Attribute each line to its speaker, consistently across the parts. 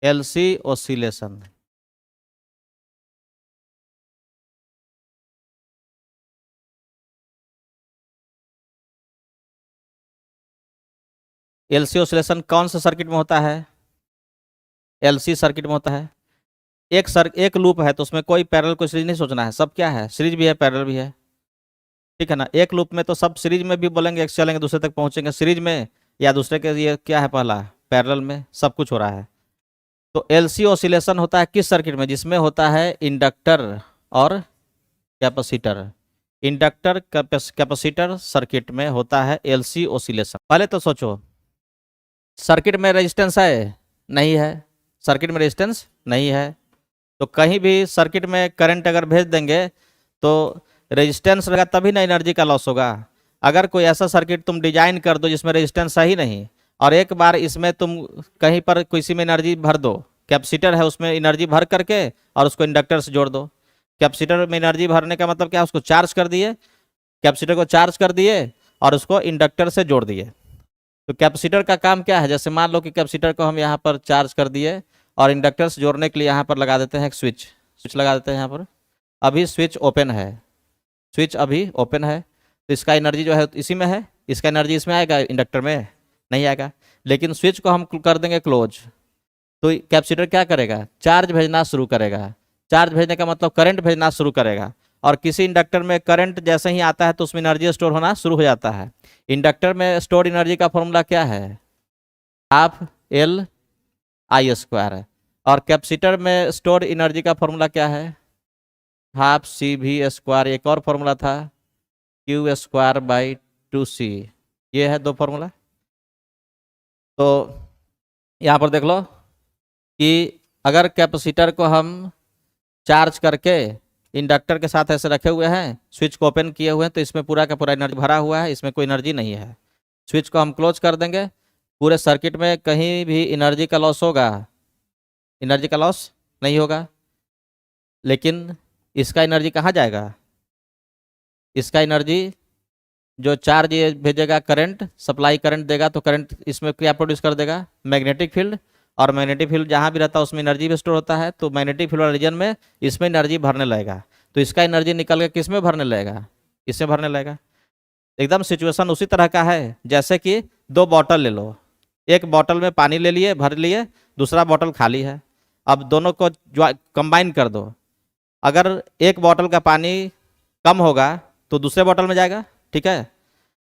Speaker 1: LC oscillation. LC oscillation कौन सा circuit में होता है? एलसी सर्किट में होता है। एक लूप है तो उसमें कोई पैरेलल कोई सीरीज नहीं सोचना है, सब क्या है, सीरीज भी है पैरेलल भी है, ठीक है ना। एक लूप में तो सब सीरीज में भी बोलेंगे, एक चलेंगे दूसरे तक पहुंचेंगे सीरीज में, या दूसरे के ये क्या है पहला पैरेलल में, सब कुछ हो रहा है। तो एलसी ऑसिलेशन होता है किस सर्किट में? जिसमें होता है इंडक्टर और कैपेसिटर। इंडक्टर कैपेसिटर सर्किट में होता है एलसी ऑसिलेशन। पहले तो सोचो, सर्किट में रेजिस्टेंस है? नहीं है। सर्किट में रेजिस्टेंस नहीं है, तो कहीं भी सर्किट में करंट अगर भेज देंगे तो रेजिस्टेंस रहेगा तभी ना एनर्जी का लॉस होगा। अगर कोई ऐसा सर्किट तुम डिजाइन कर दो जिसमें रेजिस्टेंस है ही नहीं, और एक बार इसमें तुम कहीं पर किसी में एनर्जी भर दो, कैपेसिटर है उसमें एनर्जी भर करके और उसको इंडक्टर से जोड़ दो। कैपेसिटर में एनर्जी भरने का मतलब क्या? उसको चार्ज कर दिए, कैपेसिटर को चार्ज कर दिए और उसको इंडक्टर से जोड़ दिए। तो कैपेसिटर का काम क्या है? जैसे मान लो कि कैपेसिटर को हम यहाँ पर चार्ज कर दिए और इंडक्टर से जोड़ने के लिए यहाँ पर लगा देते हैं एक स्विच, स्विच लगा देते हैं यहाँ पर। अभी स्विच ओपन है, स्विच अभी ओपन है, तो इसका एनर्जी जो है इसी में है, इसका एनर्जी इसमें आएगा, इंडक्टर में नहीं आएगा। लेकिन स्विच को हम कर देंगे क्लोज, तो कैपेसिटर क्या करेगा? चार्ज भेजना शुरू करेगा। चार्ज भेजने का मतलब करंट भेजना शुरू करेगा, और किसी इंडक्टर में करंट जैसे ही आता है तो उसमें एनर्जी स्टोर होना शुरू हो जाता है। इंडक्टर में स्टोर एनर्जी का फॉर्मूला क्या है? हाफ एल आई स्क्वायर है। और कैपेसिटर में स्टोर एनर्जी का फॉर्मूला क्या है? हाफ सी भी स्क्वायर। एक और फॉर्मूला था क्यू स्क्वायर बाई 2c। ये है दो फॉर्मूला। तो यहाँ पर देख लो कि अगर कैपेसिटर को हम चार्ज करके इंडक्टर के साथ ऐसे रखे हुए हैं, स्विच को ओपन किए हुए हैं, तो इसमें पूरा का पूरा एनर्जी भरा हुआ है, इसमें कोई एनर्जी नहीं है। स्विच को हम क्लोज कर देंगे, पूरे सर्किट में कहीं भी एनर्जी का लॉस होगा? एनर्जी का लॉस नहीं होगा। लेकिन इसका एनर्जी कहाँ जाएगा? इसका एनर्जी जो चार्ज ये भेजेगा, करंट सप्लाई करंट देगा, तो करंट इसमें क्या प्रोड्यूस कर देगा? Magnetic field. और मैग्नेटिक फील्ड जहाँ भी रहता है उसमें एनर्जी भी स्टोर होता है, तो मैग्नेटिक फील्ड वाले रीजन में इसमें एनर्जी भरने लगेगा। तो इसका एनर्जी निकल के किस में भरने लगेगा? इसमें भरने लगेगा। एकदम सिचुएशन उसी तरह का है जैसे कि दो बॉटल ले लो, एक बॉटल में पानी ले लिए, भर लिए, दूसरा बॉटल खाली है। अब दोनों को कंबाइन कर दो। अगर एक बॉटल का पानी कम होगा तो दूसरे बॉटल में जाएगा, ठीक है।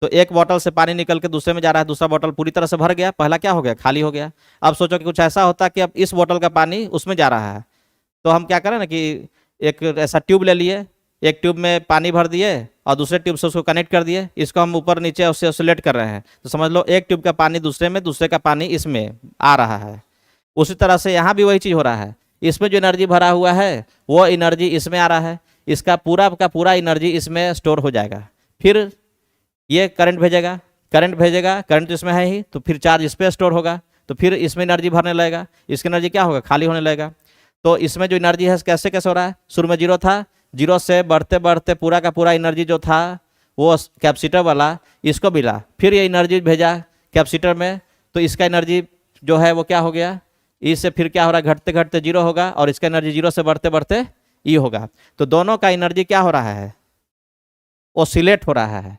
Speaker 1: तो एक बॉटल से पानी निकल के दूसरे में जा रहा है, दूसरा बॉटल पूरी तरह से भर गया, पहला क्या हो गया? खाली हो गया। अब सोचो कि कुछ ऐसा होता कि अब इस बॉटल का पानी उसमें जा रहा है, तो हम क्या करें ना कि एक ऐसा ट्यूब ले लिए, एक ट्यूब में पानी भर दिए और दूसरे ट्यूब से उसको कनेक्ट कर दिए, इसको हम ऊपर नीचे उससे ऑसिलेट कर रहे हैं, तो समझ लो एक ट्यूब का पानी दूसरे में, दूसरे का पानी इसमें आ रहा है। उसी तरह से यहाँ भी वही चीज़ हो रहा है। इसमें जो एनर्जी भरा हुआ है वो एनर्जी इसमें आ रहा है, इसका पूरा का पूरा एनर्जी इसमें स्टोर हो जाएगा। फिर ये करंट भेजेगा, करंट भेजेगा, करंट इसमें है ही, तो फिर चार्ज इस पर स्टोर होगा, तो फिर इसमें एनर्जी भरने लगेगा, इसकी एनर्जी क्या होगा? खाली होने लगेगा। तो इसमें जो एनर्जी है कैसे कैसे हो रहा है? शुरू में जीरो था, जीरो से बढ़ते बढ़ते पूरा का पूरा एनर्जी जो था वो कैपेसिटर वाला इसको मिला, फिर ये एनर्जी भेजा कैपेसिटर में, तो इसका एनर्जी जो है वो क्या हो गया? इससे फिर क्या हो रहा है? घटते घटते जीरो होगा, और इसका एनर्जी जीरो से बढ़ते बढ़ते ई होगा। तो दोनों का एनर्जी क्या हो रहा है? ओसिलेट हो रहा है,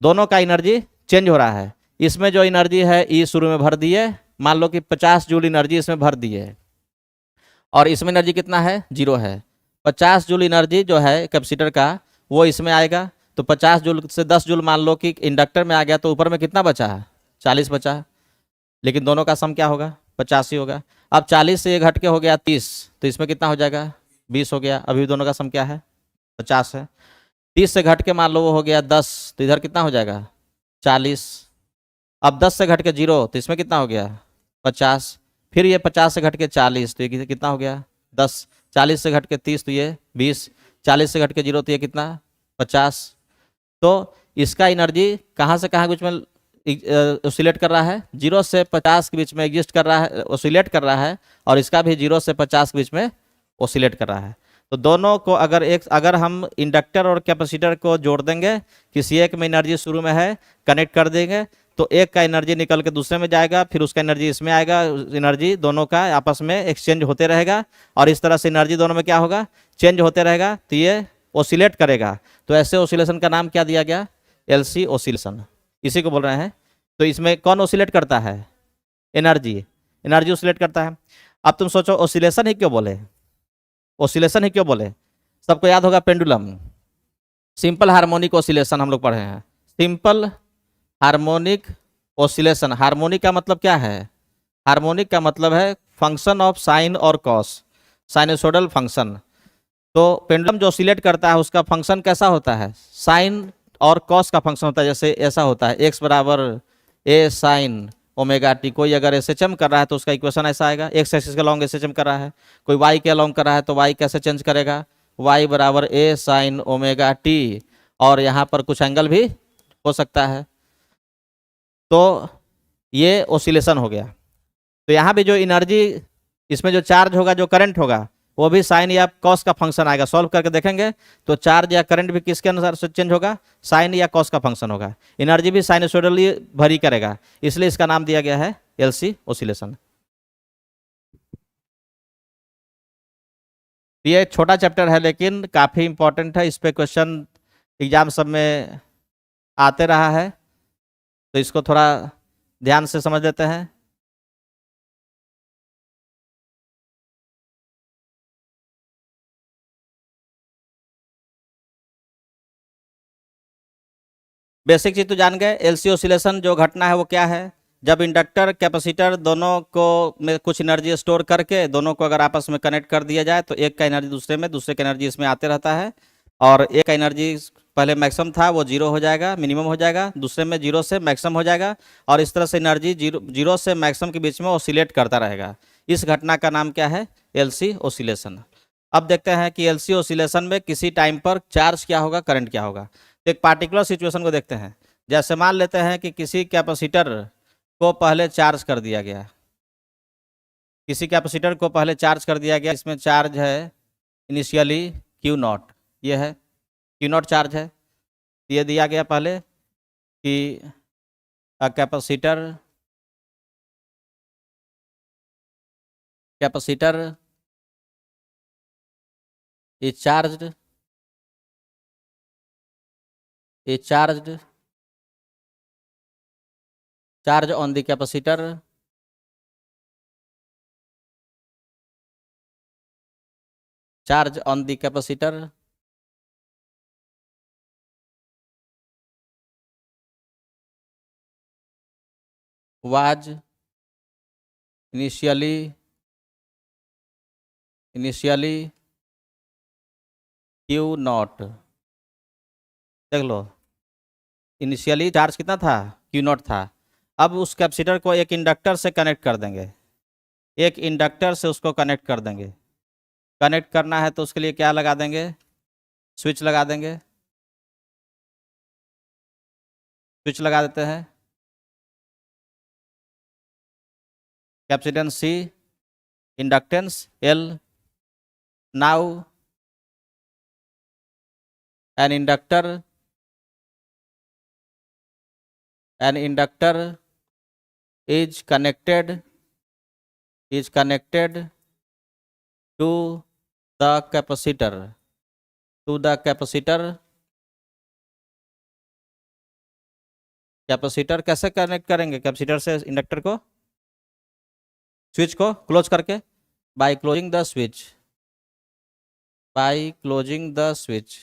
Speaker 1: दोनों का एनर्जी चेंज हो रहा है। इसमें जो एनर्जी है ई शुरू में भर दिए, मान लो कि 50 जूल एनर्जी इसमें भर दिए, और इसमें एनर्जी कितना है? जीरो है। 50 जूल एनर्जी जो है कैपेसिटर का वो इसमें आएगा, तो 50 जूल से 10 जूल मान लो कि इंडक्टर में आ गया, तो ऊपर में कितना बचा है? 40 बचा। लेकिन दोनों का सम क्या होगा? 85 होगा। अब 40 से ये घट के हो गया 30, तो इसमें कितना हो जाएगा? 20 हो गया। अभी दोनों का सम क्या है? 50 है। 30 से घट के मान लो वो हो गया 10, तो इधर कितना हो जाएगा? 40। अब 10 से घट के जीरो, तो इसमें कितना हो गया? 50। फिर ये 50 से घट के 40, तो ये कितना हो गया? 10। 40 से घट के 30, तो ये 20। 40 से घट के जीरो, तो ये कितना? 50। तो इसका एनर्जी कहाँ से कहाँ बीच में ऑसिलेट कर रहा है? 0 से 50 के बीच में एग्जिस्ट कर रहा है, ऑसिलेट कर रहा है, और इसका भी 0 से 50 के बीच में ऑसिलेट कर रहा है। तो दोनों को अगर हम इंडक्टर और कैपेसिटर को जोड़ देंगे, किसी एक में एनर्जी शुरू में है, कनेक्ट कर देंगे, तो एक का एनर्जी निकल के दूसरे में जाएगा, फिर उसका एनर्जी इसमें आएगा, एनर्जी दोनों का आपस में एक्सचेंज होते रहेगा, और इस तरह से एनर्जी दोनों में क्या होगा, चेंज होते रहेगा, तो ये ओसिलेट करेगा। तो ऐसे ओसिलेशन का नाम क्या दिया गया, एलसी ओसिलेशन, इसी को बोल रहे हैं। तो इसमें कौन ओसिलेट करता है, एनर्जी, एनर्जी ओसिलेट करता है। अब तुम सोचो ओसिलेशन ही क्यों बोले, ओसिलेशन ही क्यों बोले, सबको याद होगा पेंडुलम, सिंपल हार्मोनिक ओसिलेशन हम लोग पढ़े हैं, सिंपल हार्मोनिक ओसिलेशन। हार्मोनिक का मतलब क्या है, हार्मोनिक का मतलब है फंक्शन ऑफ साइन और कॉस, साइनसोइडल फंक्शन। तो पेंडुलम जो ऑसिलेट करता है उसका फंक्शन कैसा होता है, साइन और कॉस का फंक्शन होता है। जैसे ऐसा होता है एक्स बराबर ए साइन ओमेगा टी, कोई अगर एसएचएम कर रहा है तो उसका इक्वेशन ऐसा आएगा, एक्स एक्सिस के अलॉन्ग एसएचएम कर रहा है, कोई वाई के अलॉन्ग कर रहा है तो वाई कैसे चेंज करेगा, वाई बराबर ए साइन ओमेगा टी, और यहाँ पर कुछ एंगल भी हो सकता है। तो ये ओसिलेशन हो गया। तो यहाँ भी जो एनर्जी, इसमें जो चार्ज होगा, जो करंट होगा, वो भी साइन या कॉस का फंक्शन आएगा। सॉल्व करके देखेंगे तो चार्ज या करंट भी किसके अनुसार से चेंज होगा, साइन या कॉस का फंक्शन होगा। एनर्जी भी साइनसोइडली भरी करेगा, इसलिए इसका नाम दिया गया है एलसी ओसिलेशन। ये छोटा चैप्टर है लेकिन काफी इंपॉर्टेंट है, इस पे क्वेश्चन एग्जाम सब में आते रहा है, तो इसको थोड़ा ध्यान से समझ लेते हैं। बेसिक चीज तो जान गए। एलसी ओसिलेशन जो घटना है वो क्या है, जब इंडक्टर कैपेसिटर दोनों को में कुछ एनर्जी स्टोर करके दोनों को अगर आपस में कनेक्ट कर दिया जाए तो एक का एनर्जी दूसरे में, दूसरे का एनर्जी इसमें आते रहता है, और एक का एनर्जी पहले मैक्सिमम था वो जीरो हो जाएगा, मिनिमम हो जाएगा, दूसरे में जीरो से मैक्सिमम हो जाएगा, और इस तरह से एनर्जी जीरो से मैक्सिमम के बीच में ओसिलेट करता रहेगा। इस घटना का नाम क्या है, एलसी ओसिलेशन। अब देखते हैं कि एलसी ओसिलेशन में किसी टाइम पर चार्ज क्या होगा, करंट क्या होगा। तो एक पार्टिकुलर सिचुएशन को देखते हैं। जैसे मान लेते हैं कि किसी कैपेसिटर को पहले चार्ज कर दिया गया, किसी कैपेसिटर को पहले चार्ज कर दिया गया, इसमें चार्ज है इनिशियली क्यू नॉट, ये है क्यू नॉट चार्ज है। ये दिया गया पहले कि capacitor capacitor is charged, is charged, charge on the capacitor, charge on the capacitor was initially Q not. देख लो इनिशियली चार्ज कितना था, Q नॉट था। अब उस कैपेसिटर को एक इंडक्टर से कनेक्ट कर देंगे, एक इंडक्टर से उसको कनेक्ट कर देंगे। कनेक्ट करना है तो उसके लिए क्या लगा देंगे, स्विच लगा देंगे, स्विच लगा देते हैं। Capacitance C, inductance L। Now an inductor is connected to the capacitor, capacitor कैसे कनेक्ट करेंगे, कैपेसिटर से इंडक्टर को, स्विच को क्लोज करके, by closing the switch, by closing the switch.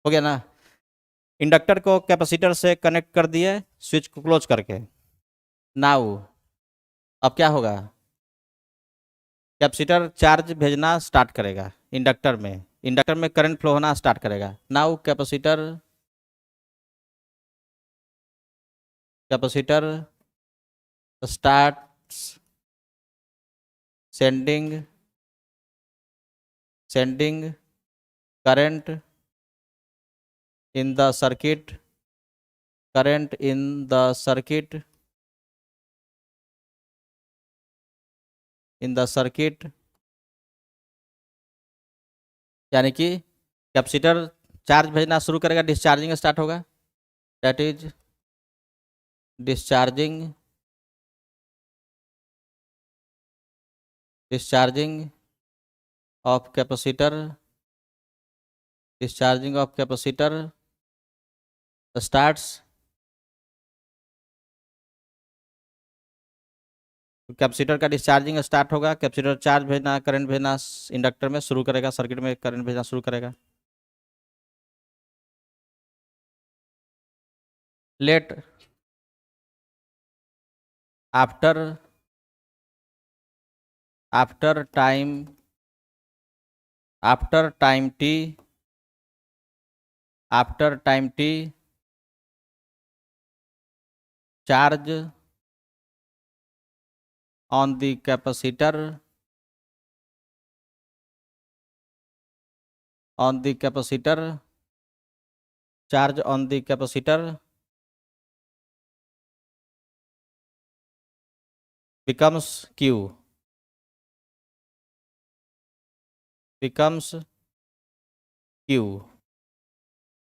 Speaker 1: हो गया ना, इंडक्टर को कैपेसिटर से कनेक्ट कर दिए स्विच को क्लोज करके। नाउ अब क्या होगा, कैपेसिटर चार्ज भेजना स्टार्ट करेगा इंडक्टर में, इंडक्टर में करंट फ्लो होना स्टार्ट करेगा। Now capacitor starts sending current in the circuit, यानी कि कैपेसिटर चार्ज भेजना शुरू करेगा, डिस्चार्जिंग स्टार्ट होगा, that is discharging of capacitor, discharging of capacitor starts. Capacitor का डिस्चार्जिंग स्टार्ट होगा, कैपेसिटर चार्ज भेजना, करंट भेजना इंडक्टर में शुरू करेगा, सर्किट में करंट भेजना शुरू करेगा। Let after time T charge on the capacitor charge on the capacitor becomes Q,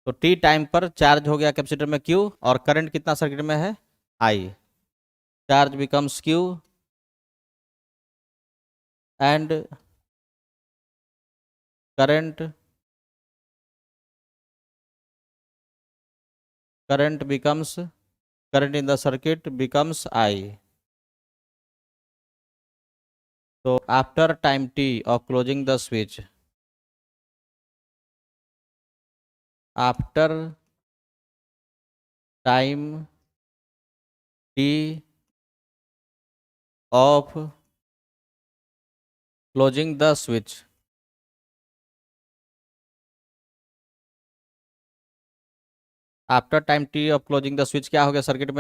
Speaker 1: तो टी टाइम पर चार्ज हो गया कैपेसिटर में Q और करंट कितना सर्किट में है I, charge becomes Q and current in the circuit becomes I. So after time t of closing the switch, after time t of closing the switch, after time T of closing the switch क्या हो गया circuit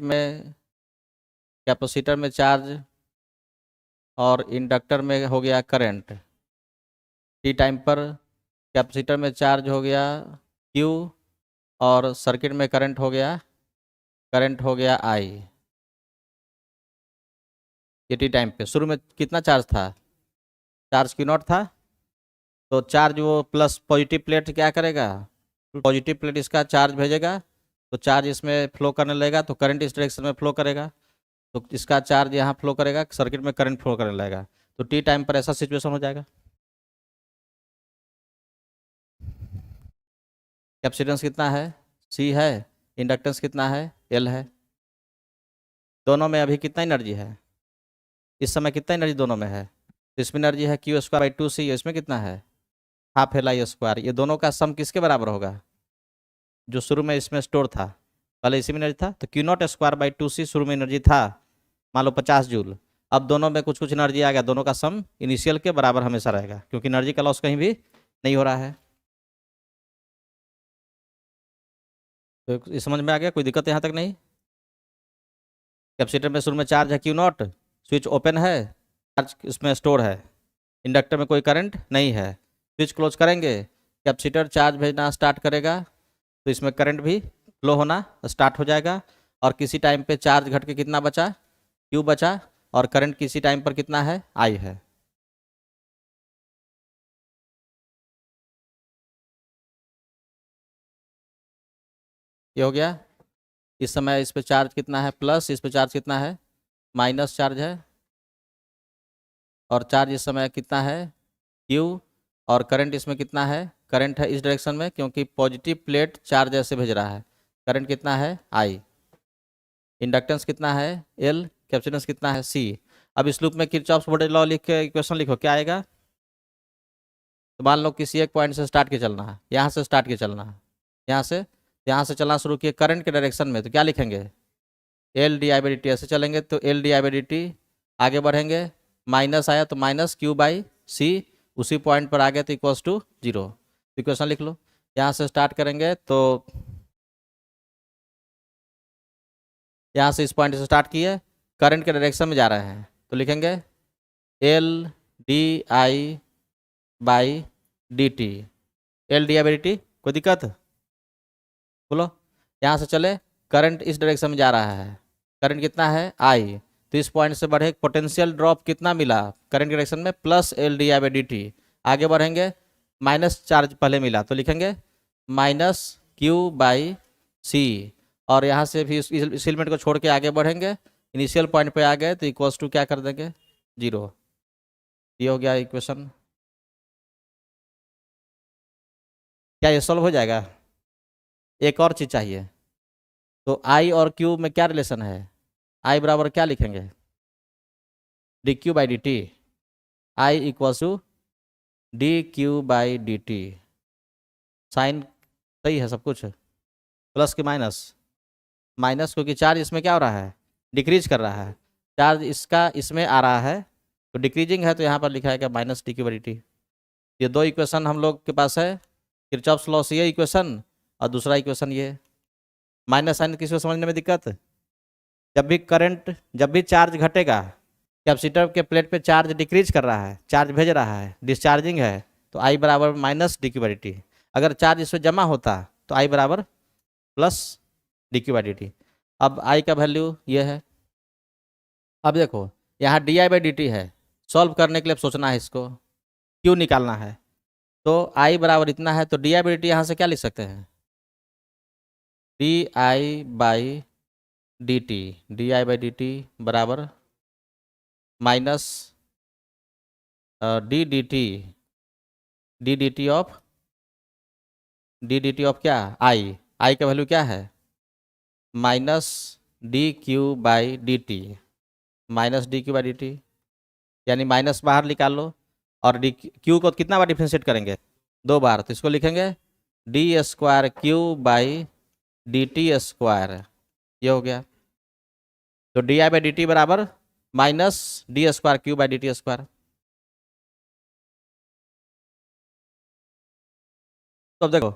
Speaker 1: में capacitor में charge और inductor में हो गया current. T time पर कैपेसिटर में चार्ज हो गया Q और सर्किट में करंट हो गया I। ये टी टाइम पे शुरू में कितना चार्ज था, चार्ज Q0 था, तो चार्ज वो प्लस पॉजिटिव प्लेट क्या करेगा, पॉजिटिव प्लेट इसका चार्ज भेजेगा, तो चार्ज इसमें फ्लो करने लगेगा, तो करंट इस डायरेक्शन में फ्लो करेगा, तो इसका चार्ज यहाँ फ्लो करेगा, सर्किट में करंट फ्लो करने लगेगा, तो टी टाइम पर ऐसा सिचुएशन हो जाएगा। कैपेसिटेंस कितना है C है, इंडक्टेंस कितना है L है, दोनों में अभी कितना एनर्जी है, इस समय कितना एनर्जी दोनों में है, तो इसमें एनर्जी है Q²/2C, इसमें कितना है हाफ Li²। ये दोनों का सम किसके बराबर होगा, जो शुरू में इसमें स्टोर था, पहले इसी में एनर्जी था, तो Q0²/2C शुरू में एनर्जी था मान लो 50 जूल, अब दोनों में कुछ एनर्जी आ गया, दोनों का सम इनिशियल के बराबर हमेशा रहेगा, क्योंकि एनर्जी का लॉस कहीं भी नहीं हो रहा है। तो इस समझ में आ गया, कोई दिक्कत यहाँ तक नहीं। कैपेसिटर में शुरू में चार्ज है Q0, स्विच ओपन है, चार्ज इसमें स्टोर है, इंडक्टर में कोई करंट नहीं है, स्विच क्लोज करेंगे, कैपेसिटर चार्ज भेजना स्टार्ट करेगा, तो इसमें करंट भी फ्लो होना स्टार्ट हो जाएगा, और किसी टाइम पे चार्ज घट के कितना बचा Q बचा, और करंट किसी टाइम पर कितना है I है। ये हो गया। इस समय इस पे चार्ज कितना है प्लस, इस पे चार्ज कितना है माइनस चार्ज है, और चार्ज इस समय कितना है Q, और करंट इसमें कितना है, करंट है इस डायरेक्शन में, क्योंकि पॉजिटिव प्लेट चार्ज ऐसे भेज रहा है, करंट कितना है I, इंडक्टेंस कितना है L, कैपेसिटेंस कितना है C। अब इस लूप में किरचॉफ्स वोल्टेज लॉ लिख के इक्वेशन लिखो, क्या आएगा, तो मान लो किसी एक पॉइंट से स्टार्ट के चलना है, यहाँ से स्टार्ट के चलना है, यहाँ से चलना शुरू किए करंट के डायरेक्शन में, तो क्या लिखेंगे L/dt, ऐसे चलेंगे तो L/dt, आगे बढ़ेंगे माइनस आया तो माइनस Q/C, उसी पॉइंट पर आ गया तो इक्वल्स टू 0, इक्वेशन लिख लो। यहाँ से स्टार्ट करेंगे तो यहाँ से इस पॉइंट से स्टार्ट किए, करंट के डायरेक्शन में जा रहे हैं, तो लिखेंगे L/dt, L/dt, कोई दिक्कत बोलो। यहाँ से चले, करंट इस डायरेक्शन में जा रहा है, करंट कितना है I, तो इस पॉइंट से बढ़े, पोटेंशियल ड्रॉप कितना मिला करंट के डायरेक्शन में प्लस L/dt, आगे बढ़ेंगे माइनस चार्ज पहले मिला तो लिखेंगे माइनस क्यू बाई सी, और यहाँ से भी इस एलिमेंट को छोड़ के आगे बढ़ेंगे, इनिशियल पॉइंट पे आ गए तो इक्वल्स टू क्या कर देंगे 0। ये हो गया इक्वेशन। क्या ये सॉल्व हो जाएगा? एक और चीज़ चाहिए, तो आई और क्यू में क्या रिलेशन है? आई बराबर क्या लिखेंगे? D Q by D t. I equals to d Q by D t. Sign सही है सब कुछ, प्लस की माइनस? माइनस, क्योंकि चार्ज इसमें क्या हो रहा है, डिक्रीज कर रहा है। चार्ज इसका इसमें आ रहा है तो डिक्रीजिंग है, तो यहाँ पर लिखा है कि minus D Q by D T. ये दो इक्वेशन हम लोग के पास है, किरचॉफ्स लॉ से ये इक्वेशन, और दूसरा इक्वेशन ये। माइनस साइन किसी को समझने में दिक्कत? जब भी चार्ज घटेगा, कैपेसिटर के प्लेट पे चार्ज डिक्रीज कर रहा है, चार्ज भेज रहा है, डिस्चार्जिंग है, तो आई बराबर minus D Q by D T. अगर चार्ज इसमें जमा होता तो आई बराबर plus D Q by D T. अब आई का वैल्यू ये है। अब देखो यहाँ D I by D T है, सॉल्व करने के लिए सोचना है, इसको क्यों निकालना है, तो आई बराबर इतना है, तो D I by D T यहाँ से क्या लिख सकते हैं? D I by D T, D I by D T बराबर minus D D T, D D T of क्या? आई का वैल्यू क्या है? Minus D Q by D T, minus D Q by D T, यानी minus बाहर निकाल लो, और D Q को कितना बार डिफ्रेंशिएट करेंगे? 2 बार, तो इसको लिखेंगे D square Q by D T square. ये हो गया, तो D I by D T बराबर minus D square Q by D T square. तो अब देखो,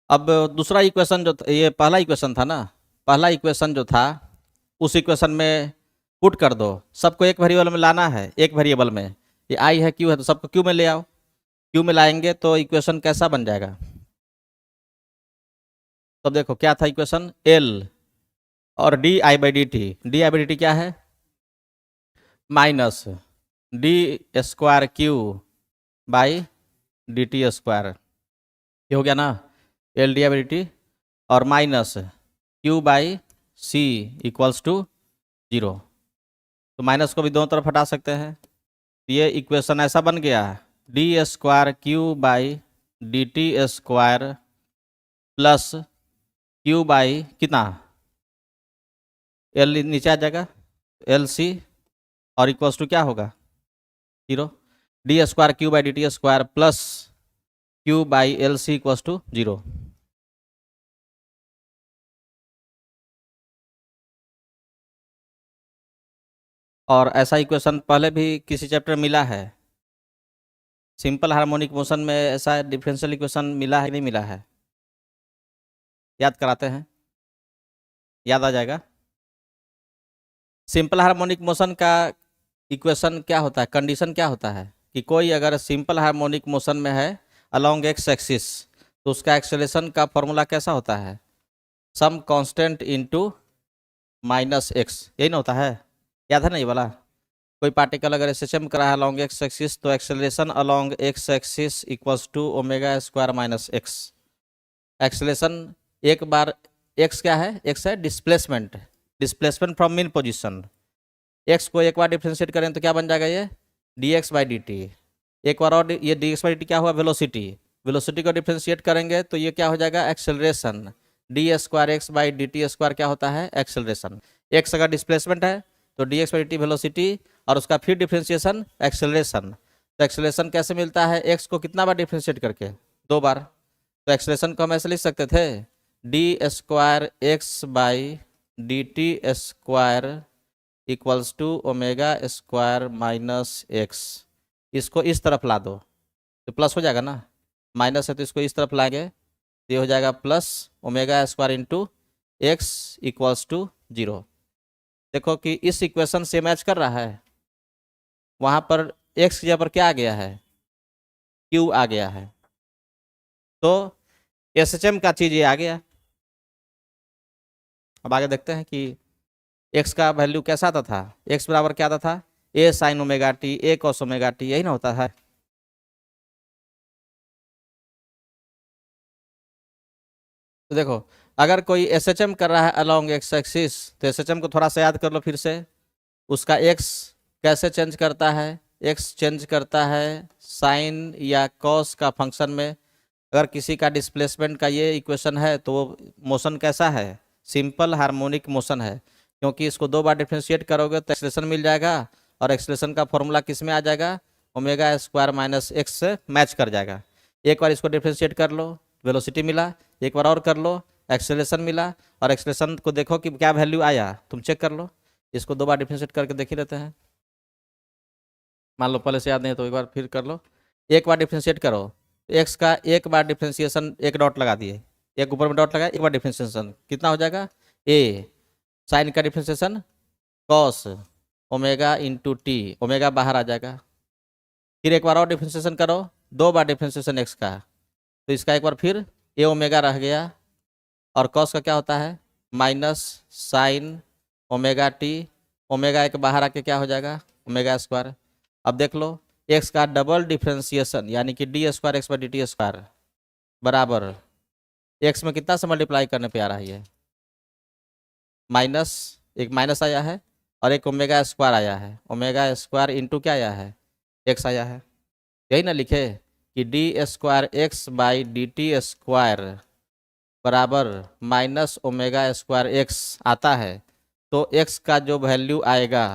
Speaker 1: अब दूसरा इक्वेशन जो ये पहला इक्वेशन था ना, पहला इक्वेशन जो था उस इक्वेशन में पुट कर दो, सबको एक वेरिएबल में लाना है, एक वेरिएबल में। ये आई है क्यू है, तो सबको क्यू में ले आओ। क्यू में लाएंगे तो इक्वेशन कैसा बन जाएगा? तो देखो क्या था इक्वेशन, एल और D I by D T. D I by D T क्या है? Minus D square Q by D T square. ये हो गया ना, L D I by D T, और minus Q by C equals to 0। तो minus को भी दोनों तरफ हटा सकते हैं, ये इक्वेशन ऐसा बन गया, D square Q by D T square plus q by कितना, एल नीचे आ जाएगा, एल सी, और इक्वल्स टू क्या होगा 0। D square Q by D T square plus q by L C equals to 0। और ऐसा इक्वेशन पहले भी किसी चैप्टर मिला है, सिंपल हार्मोनिक मोशन में ऐसा डिफरेंशियल इक्वेशन मिला है, नहीं मिला है? याद कराते हैं, याद आ जाएगा। सिंपल हार्मोनिक मोशन का इक्वेशन क्या होता है, कंडीशन क्या होता है कि कोई अगर सिंपल हार्मोनिक मोशन में है अलोंग एक्स एक्सिस, तो उसका एक्सेलरेशन का फॉर्मूला कैसा होता है? Some constant into minus x, यही ना होता है? याद है ना ये वाला? कोई पार्टिकल अगर एसएचएम करा है अलोंग एक्स एक्सिस, तो acceleration along x axis equals to omega square minus x. Acceleration एक बार, एक्स क्या है? एक्स है displacement, displacement from mean position. X को एक बार डिफ्रेंशिएट करें तो क्या बन जाएगा ये D x by D T. एक बार और ये D x by D T क्या हुआ? वेलोसिटी। वेलोसिटी को डिफ्रेंशिएट करेंगे तो ये क्या हो जाएगा? Acceleration. D square x by D T square क्या होता है? एक्सेलरेशन। एक्स अगर डिस्प्लेसमेंट है तो D x by D T velocity, और उसका फिर डिफ्रेंशिएशन एक्सेलरेशन। तो एक्सेलरेशन कैसे मिलता है? एक्स को कितना बार डिफ्रेंशिएट करके? 2 बार। तो एक्सेलरेशन को हम ऐसे लिख सकते थे, d square x by D T square equals to omega square minus x. इसको इस तरफ ला दो तो प्लस हो जाएगा ना, माइनस है तो इसको इस तरफ लाएंगे तो ये हो जाएगा plus omega square into x equals to 0। देखो कि इस इक्वेशन से मैच कर रहा है, वहाँ पर एक्स की जगह पर क्या आ गया है? क्यू आ गया है, तो एसएचएम का चीज़ ये आ गया। अब आगे देखते हैं कि एक्स का वैल्यू कैसा आता था। एक्स बराबर क्या आता था? ए साइन ओमेगा टी, ए कॉस ओमेगा टी, यही ना होता है। तो देखो, अगर कोई SHM कर रहा है अलोंग एक्स एक्सिस, तो SHM को थोड़ा सा याद कर लो फिर से। उसका एक्स कैसे चेंज करता है? एक्स चेंज करता है साइन या कॉस का फंक्शन में। अगर किसी का डिस्प्लेसमेंट का ये इक्वेशन है तो वो मोशन कैसा है? सिंपल हार्मोनिक मोशन है, क्योंकि इसको 2 बार डिफ्रेंशिएट करोगे तो एक्सलेशन मिल जाएगा, और एक्सलेशन का फॉर्मूला किस में आ जाएगा? ओमेगा स्क्वायर माइनस एक्स से मैच कर जाएगा। एक बार इसको डिफ्रेंशिएट कर लो, वेलोसिटी मिला। एक बार और कर लो, एक्सेलरेशन मिला। और एक्सेलरेशन को देखो कि क्या वैल्यू आया, तुम चेक कर लो। इसको 2 बार डिफ्रेंशिएट करके देख ही लेते हैं। मान लो पहले से याद नहीं तो एक बार फिर कर लो। एक बार डिफ्रेंशिएट करो, एक्स का एक बार डिफ्रेंशिएशन, एक डॉट लगा दिए, एक ऊपर में डॉट लगा, एक बार डिफ्रेंशिएशन कितना हो जाएगा? ए साइन का differentiation cos omega into T, omega बाहर आ जाएगा। फिर एक बार और डिफ्रेंशिएशन करो, 2 बार डिफ्रेंशिएशन एक्स का, तो इसका एक बार फिर ए ओमेगा रह गया, और कॉस का क्या होता है? Minus sign omega T, omega एक बाहर आके क्या हो जाएगा? Omega square. अब देख लो, एक्स का डबल डिफ्रेंशिएशन यानी कि d square x by D T square बराबर एक्स में कितना से मल्टीप्लाई करने पे आ रहा है? ये माइनस, एक माइनस आया है और एक ओमेगा स्क्वायर आया है। ओमेगा स्क्वायर इंटू क्या आया है? एक्स आया है। यही ना लिखे कि d square x by D T square बराबर माइनस ओमेगा स्क्वायर एक्स आता है। तो एक्स का जो वैल्यू आएगा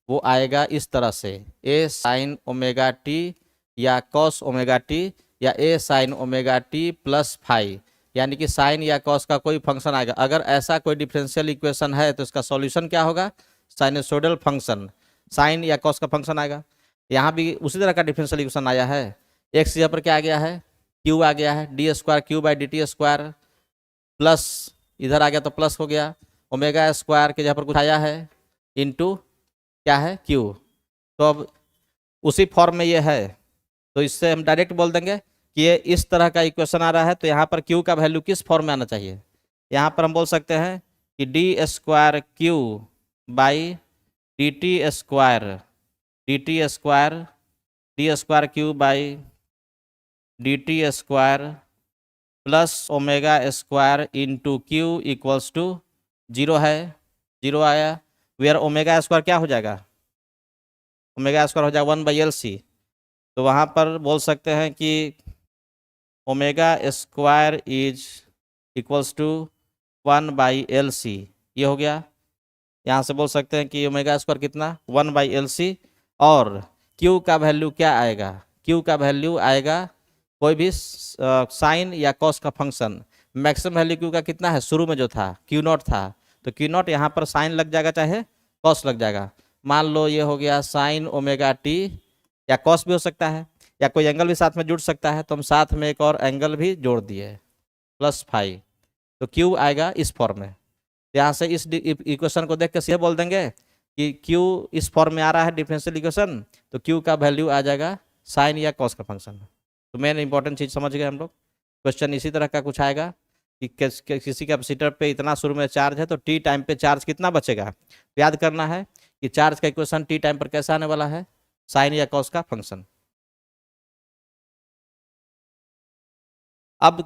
Speaker 1: वो आएगा इस तरह से, ए साइन ओमेगा टी या कॉस ओमेगा टी या A sine omega T plus phi, यानी कि साइन या कॉस का कोई फंक्शन आएगा। अगर ऐसा कोई डिफरेंशियल इक्वेशन है तो इसका सॉल्यूशन क्या होगा? साइनसोइडल फंक्शन, साइन या कॉस का फंक्शन आएगा। यहाँ भी उसी तरह का डिफरेंशियल इक्वेशन आया है। एक्स यहाँ पर क्या आ गया है? क्यू आ गया है, D square Q by D T square plus इधर आ गया तो प्लस हो गया, ओमेगा स्क्वायर के जहाँ पर कुछ आया है इंटू क्या है? क्यू। तो अब उसी फॉर्म में ये है, तो इससे हम डायरेक्ट बोल देंगे कि ये इस तरह का इक्वेशन आ रहा है, तो यहाँ पर क्यू का वैल्यू किस फॉर्म में आना चाहिए? यहाँ पर हम बोल सकते हैं कि d square Q by D T square, d T square d square Q by D T square plus omega square into q equals to 0 है, 0 आया। वेयर ओमेगा स्क्वायर क्या हो जाएगा? ओमेगा स्क्वायर हो जाएगा 1/LC। तो वहाँ पर बोल सकते हैं कि omega square is equals to 1/LC, ये हो गया। यहाँ से बोल सकते हैं कि ओमेगा स्क्वायर कितना? 1/LC। और क्यू का वैल्यू क्या आएगा? क्यू का वैल्यू आएगा कोई भी साइन या कॉस का फंक्शन। मैक्सिमम वैल्यू क्यू का कितना है? शुरू में जो था क्यू नॉट था, तो क्यू नॉट यहाँ पर साइन लग जाएगा चाहे कॉस लग जाएगा। मान लो ये हो गया साइन ओमेगा टी, या कॉस भी हो सकता है, या कोई एंगल भी साथ में जुड़ सकता है, तो हम साथ में एक और एंगल भी जोड़ दिए प्लस फाई, तो क्यू आएगा इस फॉर्म में। यहाँ से इस इक्वेशन को देख के सीधे बोल देंगे कि क्यू इस फॉर्म में आ रहा है डिफरेंशियल इक्वेशन, तो क्यू का वैल्यू आ जाएगा साइन या कॉस का फंक्शन। तो मेन इंपॉर्टेंट चीज़ समझ गए हम लोग। क्वेश्चन इसी तरह का कुछ आएगा कि किसी कैपेसिटर पे इतना शुरू में चार्ज है तो टी टाइम पे चार्ज कितना बचेगा। याद करना है कि चार्ज का इक्वेशन टी टाइम पर कैसा आने वाला है? साइन या कॉस का फंक्शन। अब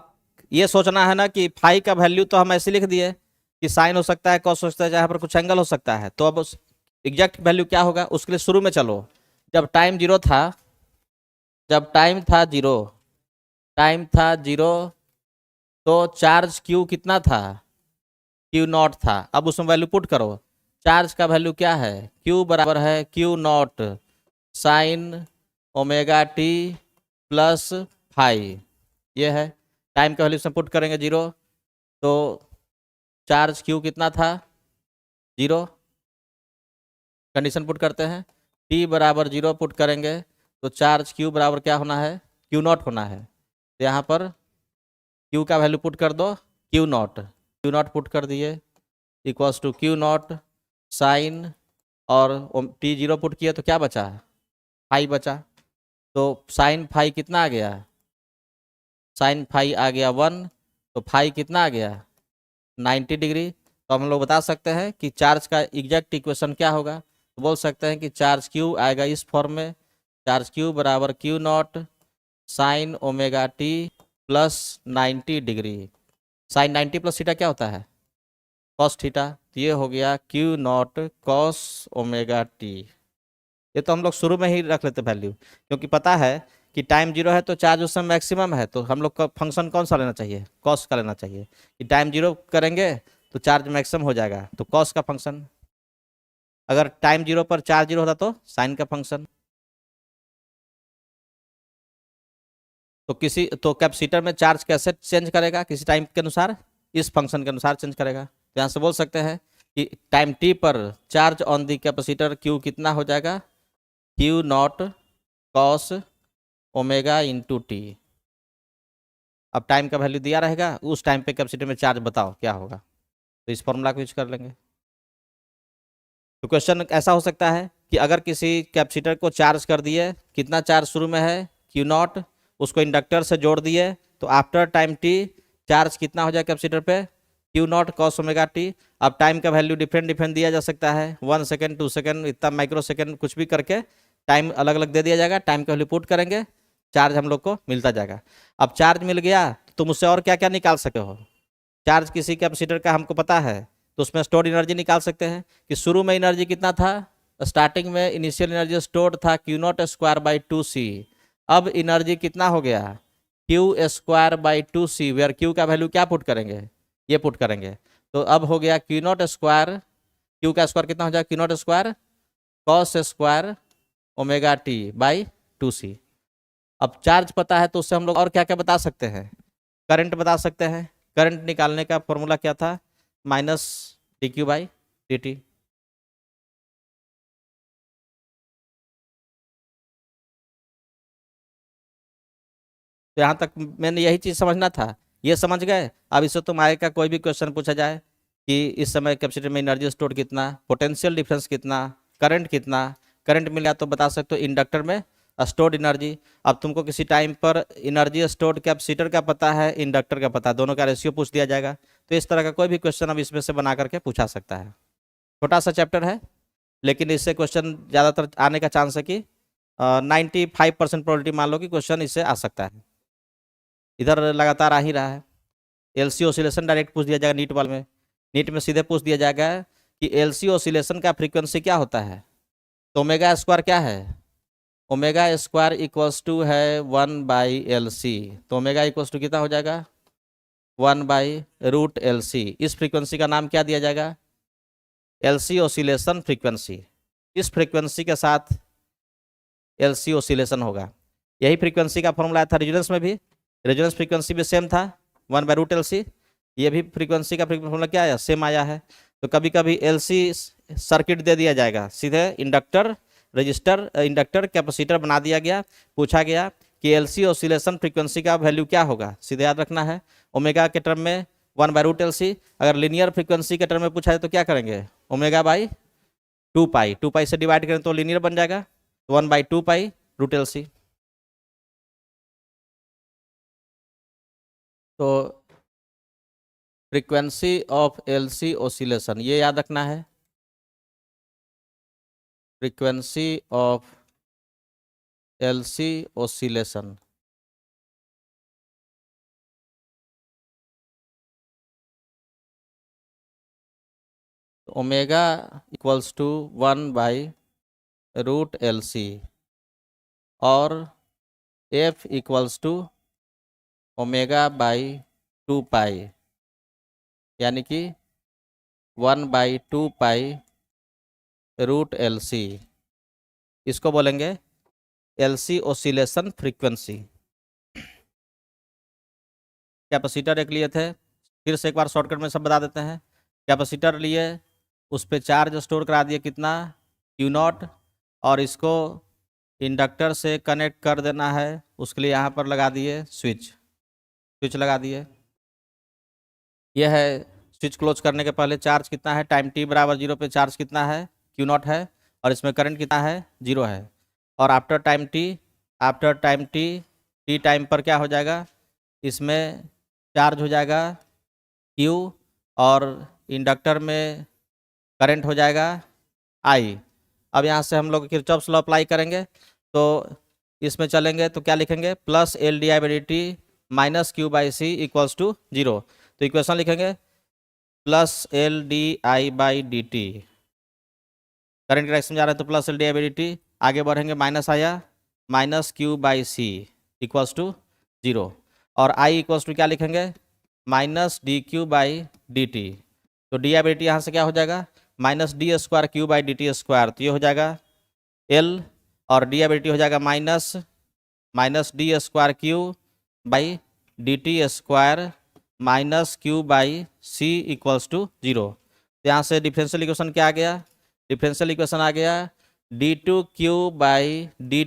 Speaker 1: ये सोचना है ना कि फाई का वैल्यू तो हम ऐसे लिख दिए कि साइन हो सकता है, कॉस हो सकता है, जहाँ पर कुछ एंगल हो सकता है, तो अब एग्जैक्ट वैल्यू क्या होगा उसके लिए शुरू में चलो। जब टाइम 0 था, जब टाइम था 0, टाइम था 0, तो चार्ज क्यू कितना था? क्यू नॉट था। अब उसमें वैल्यू पुट करो, चार्ज का वैल्यू क्या है? क्यू बराबर है q nought sine omega T plus phi, ये है। टाइम का वैल्यू से पुट करेंगे 0, तो चार्ज क्यू कितना था? 0। कंडीशन पुट करते हैं, टी बराबर 0 पुट करेंगे तो चार्ज क्यू बराबर क्या होना है? क्यू नॉट होना है। तो यहाँ पर क्यू का वैल्यू पुट कर दो, क्यू नॉट पुट कर दिए equals to q nought sine, और टी 0 पुट किया तो क्या बचा? फाई बचा। तो साइन फाई कितना आ गया? साइन फाई आ गया 1, तो फाई कितना आ गया? 90 डिग्री। तो हम लोग बता सकते हैं कि चार्ज का एग्जैक्ट इक्वेशन क्या होगा। तो बोल सकते हैं कि चार्ज क्यू आएगा इस फॉर्म में, चार्ज क्यू बराबर q nought sine omega T plus 90 degree. Sine 90 plus theta क्या होता है? Cos theta. तो ये हो गया q nought cos omega t. ये तो हम लोग शुरू में ही रख लेते वैल्यू, क्योंकि पता है कि टाइम जीरो है तो चार्ज उस समय मैक्सिमम है, तो हम लोग का फंक्शन कौन सा लेना चाहिए? कॉस का लेना चाहिए। कि टाइम जीरो करेंगे तो चार्ज मैक्सिमम हो जाएगा, तो कॉस का फंक्शन। अगर टाइम जीरो पर चार्ज जीरो होता तो साइन का फंक्शन। तो कैपेसिटर में चार्ज कैसे चेंज करेगा? किसी टाइम के अनुसार, इस फंक्शन के अनुसार चेंज करेगा। तो यहाँ से बोल सकते हैं कि टाइम टी पर charge on the capacitor Q कितना हो जाएगा? Q nought cos omega into T. अब टाइम का वैल्यू दिया रहेगा, उस टाइम पे कैपेसिटर में चार्ज बताओ क्या होगा, तो इस फॉर्मूला को यूज कर लेंगे। तो क्वेश्चन ऐसा हो सकता है कि अगर किसी कैपेसिटर को चार्ज कर दिए, कितना चार्ज शुरू में है? क्यू नॉट, उसको इंडक्टर से जोड़ दिए, तो आफ्टर टाइम टी चार्ज कितना हो जाए कैपेसिटर पे? Q nought cos omega T. अब टाइम का वैल्यू डिफरेंट डिफरेंट दिया जा सकता है, 1 सेकेंड 2 सेकेंड इतना माइक्रो सेकेंड कुछ भी करके टाइम अलग अलग दे दिया जाएगा। टाइम का वैल्यू पुट करेंगे, चार्ज हम लोग को मिलता जाएगा। अब चार्ज मिल गया तो तुम उससे और क्या क्या निकाल सकते हो? चार्ज किसी कैपेसिटर का हमको पता है, तो उसमें स्टोर्ड एनर्जी निकाल सकते हैं कि शुरू में एनर्जी कितना था? स्टार्टिंग में इनिशियल एनर्जी स्टोर्ड था q nought square by 2c। अब एनर्जी कितना हो गया? Q square by 2c, where q का वैल्यू क्या पुट करेंगे? ये पुट करेंगे। तो अब हो गया क्यू नॉट स्क्वायर, क्यू का स्क्वायर कितना हो जाएगा? Q nought square cos square omega t by 2c। अब चार्ज पता है तो उससे हम लोग और क्या क्या बता सकते हैं? करंट बता सकते हैं। करंट निकालने का फॉर्मूला क्या था? Minus D Q by D T. तो यहाँ तक मैंने यही चीज़ समझना था, ये समझ गए। अब इससे तुम आगे का कोई भी क्वेश्चन पूछा जाए कि इस समय कैपेसिटर में एनर्जी स्टोर कितना, पोटेंशियल डिफरेंस कितना, करंट कितना, करंट मिला तो बता सकते हो इंडक्टर में स्टोर्ड एनर्जी। अब तुमको किसी टाइम पर एनर्जी स्टोर्ड कैपेसिटर का पता है, इंडक्टर का पता है, दोनों का रेशियो पूछ दिया जाएगा। तो इस तरह का कोई भी क्वेश्चन अब इसमें से बना करके पूछा सकता है। छोटा सा चैप्टर है, लेकिन इससे क्वेश्चन ज़्यादातर आने का चांस है कि 95% प्रोबेबिलिटी मान लो कि क्वेश्चन इससे आ सकता है। इधर लगातार आ ही रहा है। एलसी ऑसिलेशन डायरेक्ट पूछ दिया जाएगा नीट वाले में। नीट में सीधे पूछ दिया जाएगा कि एलसी ऑसिलेशन का फ्रीक्वेंसी क्या होता है? तो ओमेगा स्क्वायर क्या है? ओमेगा स्क्वायर इक्वल्स टू है 1/LC। तो ओमेगा इक्वल्स टू कितना हो जाएगा? 1/√LC। इस फ्रीक्वेंसी का नाम क्या दिया जाएगा? LC oscillation frequency. इस फ्रीक्वेंसी के साथ एलसी ऑसिलेशन होगा। यही फ्रीक्वेंसी का फॉर्मूला आया था रेजोनेंस में भी। रेजोनेंस फ्रीक्वेंसी भी सेम था 1/√LC। ये भी फ्रीक्वेंसी का फॉर्मूला क्या आया? सेम आया है। तो कभी कभी एलसी सर्किट दे दिया जाएगा, सीधे इंडक्टर रजिस्टर इंडक्टर कैपेसिटर बना दिया गया, पूछा गया कि एलसी ऑसिलेशन फ्रीक्वेंसी का वैल्यू क्या होगा? सीधे याद रखना है ओमेगा के टर्म में 1/√LC। अगर लिनियर फ्रीक्वेंसी के टर्म में पूछा है तो क्या करेंगे? ओमेगा बाई 2 पाई, 2 पाई से डिवाइड करें तो लिनियर बन जाएगा, 1/2 पाई√LC। तो फ्रीक्वेंसी ऑफ एलसी ऑसिलेशन ये याद रखना है। Frequency of LC oscillation omega equals to 1/√LC और f equals to omega by 2 pi, यानी कि 1/2 पाई√LC। इसको बोलेंगे एलसी ऑसिलेशन फ्रीक्वेंसी। कैपेसिटर एक लिए थे, फिर से एक बार शॉर्टकट में सब बता देते हैं। कैपेसिटर लिए, उस पर चार्ज स्टोर करा दिए कितना? क्यू नॉट, और इसको इंडक्टर से कनेक्ट कर देना है, उसके लिए यहाँ पर लगा दिए स्विच लगा दिए। यह है स्विच क्लोज करने के पहले चार्ज कितना है? टाइम t बराबर 0 पे चार्ज कितना है? क्यू नॉट है, और इसमें करंट कितना है? 0 है। और आफ्टर टाइम t टाइम पर क्या हो जाएगा? इसमें चार्ज हो जाएगा Q, और इंडक्टर में करंट हो जाएगा I। अब यहाँ से हम लोग किरचॉफ्स लॉ अप्लाई करेंगे, तो इसमें चलेंगे तो क्या लिखेंगे? +L/dt - Q/C = 0। तो इक्वेशन लिखेंगे plus L D I by D T, current direction में जा रहा है तो plus L D I by D T, आगे बढ़ेंगे माइनस आया, minus Q by C equals to 0, और आई इक्वल्स टू क्या लिखेंगे minus D Q by D T, तो D I by D T यहाँ से क्या हो जाएगा minus D square Q by D T square, तो ये हो जाएगा एल, और D I by D t हो जाएगा minus D square Q by D T square minus Q by C equals to 0। तो यहाँ से डिफरेंशियल इक्वेशन क्या आ गया, डिफरेंशियल इक्वेशन आ गया d two q by d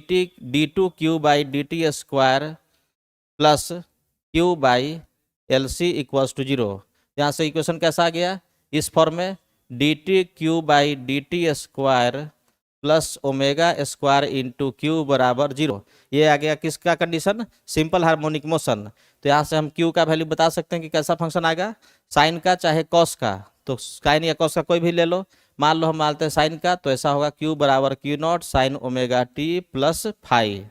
Speaker 1: two q by D T square plus q by L C equals to 0। यहाँ से equation कैसा आ गया इस फॉर्म में D T Q by D T square plus omega square into Q बराबर 0। ये आ गया किसका कंडीशन, सिंपल हार्मोनिक मोशन। तो यहाँ से हम क्यू का वैल्यू बता सकते हैं कि कैसा फंक्शन आएगा, साइन का चाहे कॉस का, तो साइन या कॉस का कोई भी ले लो, मान लो हम मानते हैं साइन का, तो ऐसा होगा क्यू बराबर q nought sine omega T plus five,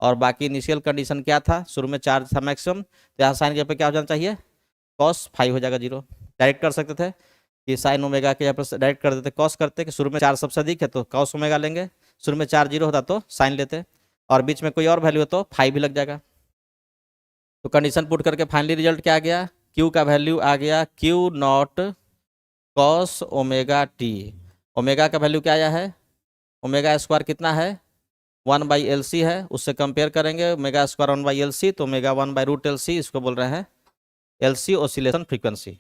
Speaker 1: और बाकी इनिशियल कंडीशन क्या था, शुरू में चार्ज था मैक्सिमम, तो यहाँ साइन के पे क्या हो जाना चाहिए कॉस फाइव हो जाएगा 0। डायरेक्ट कर सकते थे कि साइन ओमेगा के यहाँ पर डायरेक्ट कर देते, कॉस करते कि शुरू में चार्ज सबसे अधिक है तो कॉस ओमेगा लेंगे, शुरू में चार्ज 0 होता तो साइन लेते, और बीच में कोई और वैल्यू हो तो फाइव भी लग जाएगा। तो कंडीशन पुट करके फाइनली रिजल्ट क्या आ गया, क्यू का वैल्यू आ गया q nought cos omega T, omega का वैल्यू क्या आया है, ओमेगा स्क्वायर कितना है 1 बाई एल सी है, उससे कंपेयर करेंगे omega square 1 by L C, तो omega 1 by root L C, इसको बोल रहे हैं एल सी ऑसिलेशन फ्रीक्वेंसी।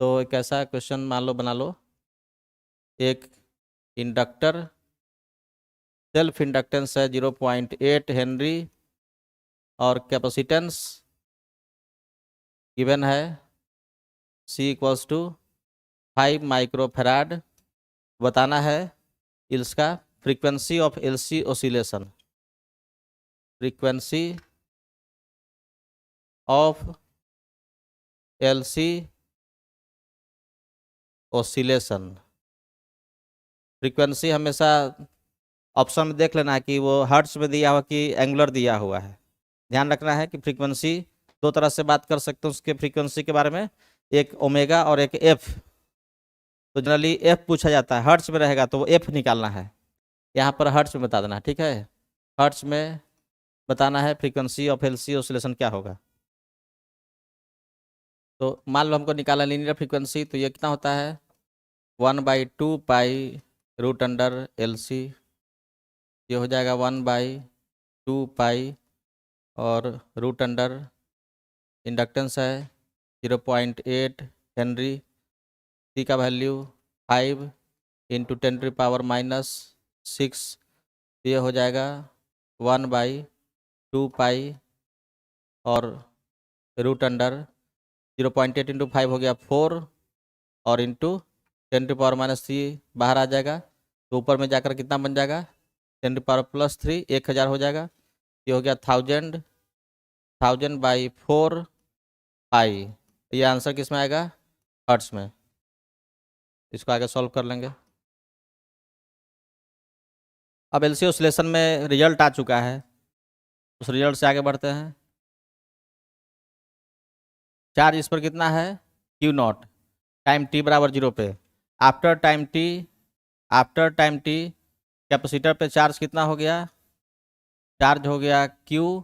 Speaker 1: तो एक ऐसा क्वेश्चन मान लो बना लो, एक इंडक्टर सेल्फ इंडक्टेंस है 0.8 हेनरी और कैपेसिटेंस गिवन है C इक्वल्स टू 5 माइक्रोफैराड, बताना है इसका frequency of LC oscillation, frequency of LC oscillation. Frequency हमेशा ऑप्शन में देख लेना है कि वो हर्ट्ज में दिया हुआ कि एंगुलर दिया हुआ है, ध्यान रखना है कि फ्रीक्वेंसी दो तरह से बात कर सकते हैं उसके फ्रीक्वेंसी के बारे में, एक ओमेगा और एक एफ। तो जनरली एफ पूछा जाता है, हर्ट्ज में रहेगा तो वो एफ निकालना है, यहाँ पर हर्ट्ज में बता देना, ठीक है, हर्ट्ज में बताना है फ्रीक्वेंसी ऑफ LC ऑसिलेशन क्या होगा। तो मान लो हमको निकाला लीनियर फ्रीक्वेंसी, तो ये कितना होता है 1/2 पाई रूट अंडर LC, ये हो जाएगा 1/2 पाई और रूट अंडर इंडक्टेंस है 0.8 हेनरी, सी का वैल्यू 5 इंटू 10⁻⁻6, ये हो जाएगा 1/2 पाई और रूट अंडर 0.8 इंटू 5 हो गया 4 और इंटू 10⁻³ बाहर आ जाएगा, तो ऊपर में जाकर कितना बन जाएगा 10⁻+3 1000 हो जाएगा, ये हो गया 1000/4 पाई, ये आंसर किस में आएगा हर्ट्ज में। इसको आगे सॉल्व कर लेंगे। अब LC ऑसिलेशन में रिजल्ट आ चुका है, उस रिजल्ट से आगे बढ़ते हैं। चार्ज इस पर कितना है Q नॉट, टाइम t बराबर 0 पे, आफ्टर टाइम t कैपेसिटर पे चार्ज कितना हो गया, चार्ज हो गया Q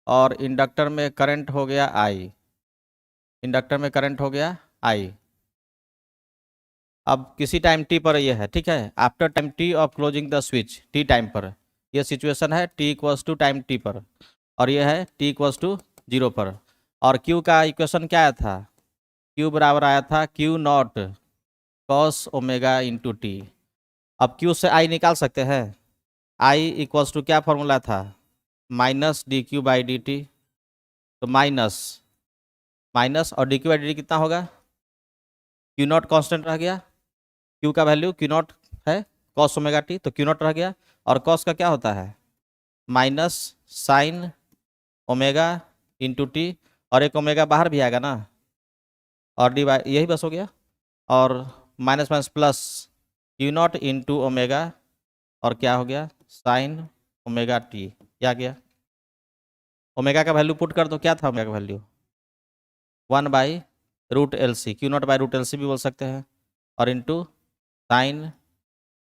Speaker 1: और इंडक्टर में करंट हो गया I, इंडक्टर में करंट हो गया I। अब किसी टाइम t पर ये है, ठीक है, after time t of closing the switch, t time पर ये सिचुएशन है, t equals to time t पर, और ये है t इक्वल्स टू 0 पर, और Q का इक्वेशन क्या आया था, Q बराबर आया था Q not cos omega into T. अब Q से I निकाल सकते हैं, I इक्वल्स टू क्या फॉर्मूला था माइनस dq बाई dt, तो माइनस और dq बाई dt कितना होगा, Q नॉट कॉन्स्टेंट रह गया, Q का वैल्यू Q नॉट है कॉस ओमेगा टी, तो Q नॉट रह गया, और कॉस का क्या होता है minus sine omega into T, और एक ओमेगा बाहर भी आएगा ना, और डी बाई यही बस हो गया, और minus minus plus Q not into omega, और क्या हो गया साइन ओमेगा टी, क्या गया। ओमेगा का वैल्यू पुट कर दो, क्या था ओमेगा का वैल्यू 1/√LC, Q0/√LC भी बोल सकते हैं, और इंटू साइन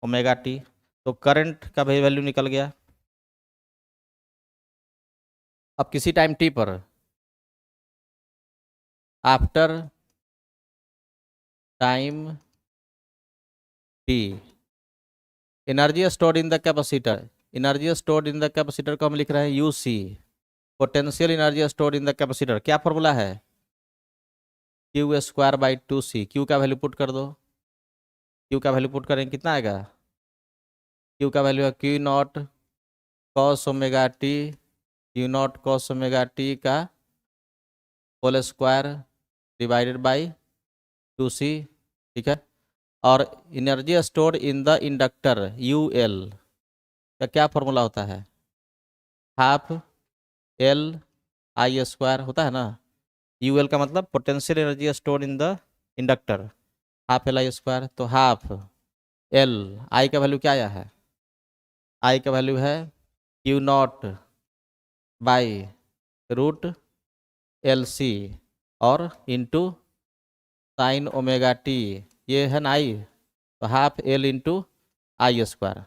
Speaker 1: ओमेगा टी। तो करंट का भी वैल्यू निकल गया। अब किसी टाइम टी पर after time T energy stored in the capacitor, energy stored in the capacitor को हम लिख रहे हैं UC, potential energy stored in the capacitor. क्या फॉर्मूला है Q²/2C। Q का वैल्यू पुट कर दो, Q का वैल्यू पुट करेंगे कितना आएगा, Q का वैल्यू है Q0 cos omega T, Q0 cos omega T का whole square divided by 2C, ठीक है। और energy stored in the inductor UL का क्या फॉर्मूला होता है, हाफ LI² होता है ना। UL का मतलब potential energy stored in the inductor, half LI²। तो हाफ L, I का वैल्यू क्या आया है, I का वैल्यू है Q0/√LC और इंटू साइन ओमेगा टी, ये है ना I, तो half L into I²।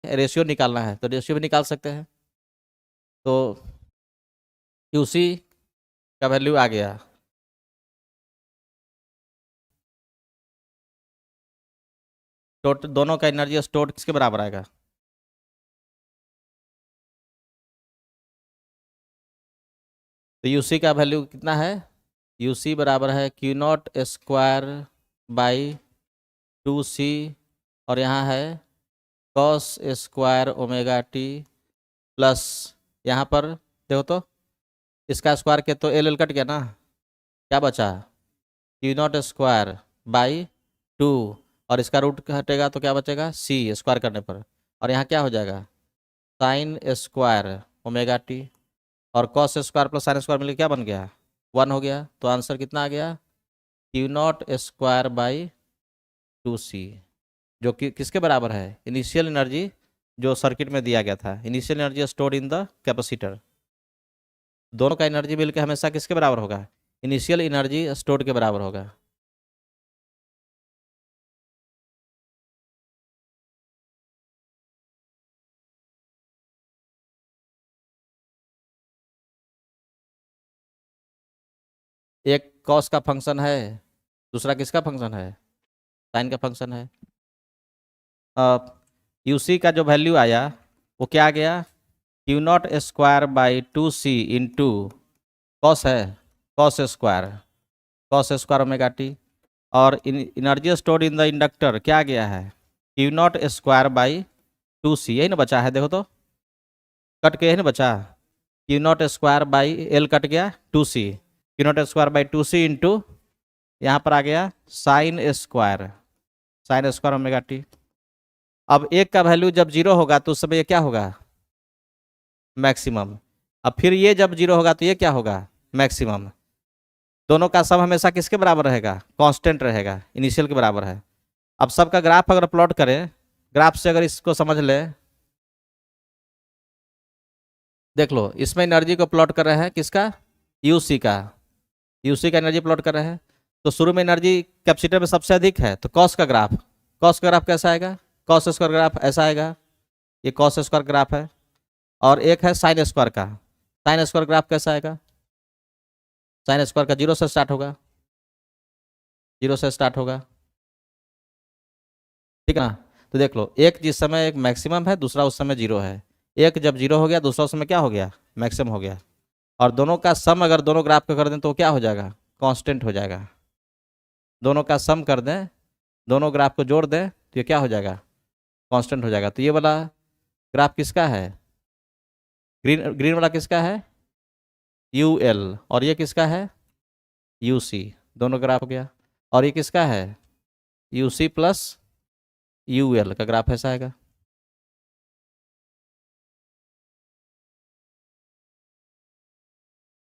Speaker 1: Ratio निकालना है तो रेशियो भी निकाल सकते हैं। तो QC का वैल्यू आ गया, टोटल दोनों का एनर्जी स्टोर किसके बराबर आएगा, तो यूसी का वैल्यू कितना है, यूसी बराबर है Q0²/2C, और यहाँ है cos² ओमेगा टी प्लस, यहाँ पर देखो तो इसका स्क्वायर के तो एल कट गया ना, क्या बचा Q0²/2, और इसका रूट हटेगा तो क्या बचेगा C स्क्वायर करने पर, और यहाँ क्या हो जाएगा sin² ओमेगा टी, और cos² प्लस sin² मिलकर क्या बन गया 1 हो गया। तो आंसर कितना आ गया Q0²/2C, जो कि किसके बराबर है, इनिशियल एनर्जी जो सर्किट में दिया गया था, initial energy stored in the capacitor. दोनों का एनर्जी मिलकर हमेशा किसके बराबर होगा, इनिशियल एनर्जी स्टोर्ड के बराबर होगा। एक कॉस का फंक्शन है, दूसरा किसका फंक्शन है, साइन का फंक्शन है। यूसी का जो वैल्यू आया वो क्या आ गया Q0²/2C इंटू कॉस है, cos² ओमेगा टी, और energy stored in the inductor क्या आ गया है Q0²/2C, यही ना बचा है, देखो तो कट के यही ना बचा, Q0²/L कट गया 2C, Q0²/2C इंटू यहाँ पर आ गया साइन² ओमेगा टी। अब एक का वैल्यू जब 0 होगा तो उस समय ये क्या होगा मैक्सिमम, अब फिर ये जब 0 होगा तो ये क्या होगा मैक्सिमम। दोनों का सम हमेशा किसके बराबर रहेगा, कांस्टेंट रहेगा, इनिशियल के बराबर है। अब सबका ग्राफ अगर प्लॉट करें, ग्राफ से अगर इसको समझ ले, देख लो इसमें एनर्जी को प्लॉट कर रहे हैं किसका, यूसी का, यूसी का एनर्जी प्लॉट कर रहे हैं। तो शुरू में एनर्जी कैपेसिटर में सबसे अधिक है, तो कॉस का ग्राफ, कॉस का ग्राफ कैसा आएगा, cos² ग्राफ ऐसा आएगा, ये cos² ग्राफ है। और एक है sin² का, sin² ग्राफ कैसा आएगा, sin² का 0 से स्टार्ट होगा, 0 से स्टार्ट होगा, ठीक है ना। तो देख लो एक जिस समय एक मैक्सिमम है, दूसरा उस समय 0 है, एक जब 0 हो गया दूसरा उस समय क्या हो गया मैक्सिमम हो गया, और दोनों का सम अगर दोनों ग्राफ को कर दें तो क्या हो जाएगा कांस्टेंट हो जाएगा। दोनों का सम कर दें, दोनों ग्राफ को जोड़ दें तो ये क्या हो जाएगा कांस्टेंट हो जाएगा। तो ये वाला ग्राफ किसका है, ग्रीन ग्रीन वाला किसका है UL, और ये किसका है UC, दोनों ग्राफ हो गया। और ये किसका है UC प्लस UL का ग्राफ ऐसा आएगा।